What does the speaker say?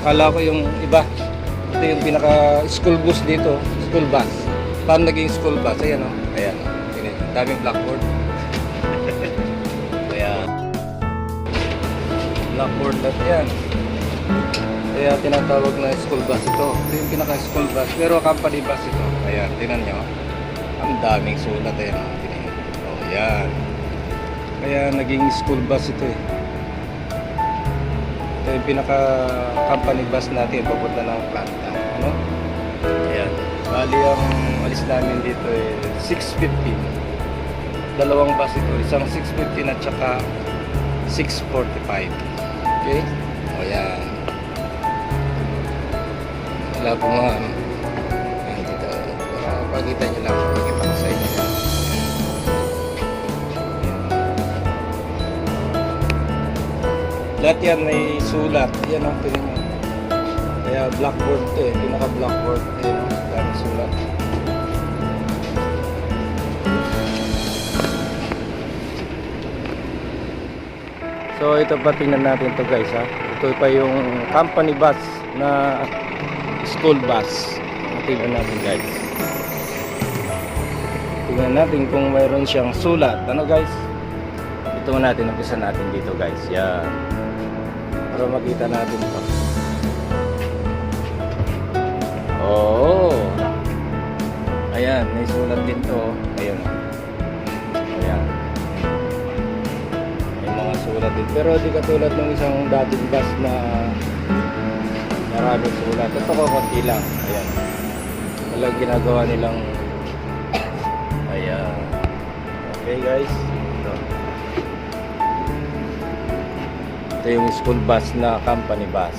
Kala ko yung iba. Ito yung pinaka school bus dito. School bus. Paano naging school bus? Ayan o. Ayan o. Daming blackboard. Ayan. Blackboard na yan. Kaya tinatawag na school bus ito. Ito yung pinaka school bus. Pero company bus ito. Ayan. Tinan nyo. Ang daming sulat. Ayan o. Oh, ayan. Kaya naging school bus ito eh. Ito yung pinaka company bus natin papunta ng planta. Ano? Ayan. Bali ang alis namin dito eh 6:15. Dalawang bus ito. Isang 6:15 at saka 6:45. Okay? O ayan. Wala po mga ano. Ayan dito. Pagkita nyo lang. Pagkita ko sa inyo. Lahat yan may sulat. Yan ang piling nyo. Kaya blackboard to eh. Pinaka blackboard. Ayan o. Dami sulat. So ito pa, tingnan natin to guys ha. Ito pa yung company bus na school bus. Tingnan natin guys. Tingnan natin kung mayroon siyang sulat. Ano guys? Ito natin, umpisa natin dito guys. Yan. Para makita natin ito. Oh. Ayan, may sulat din to. Ayun. Ayan. Sulat din. Pero di katulad ng isang dating bus na maraming sulat. Ito ko konti lang. Ayan. Walang ginagawa nilang ayan. Okay guys. Ito yung school bus na company bus.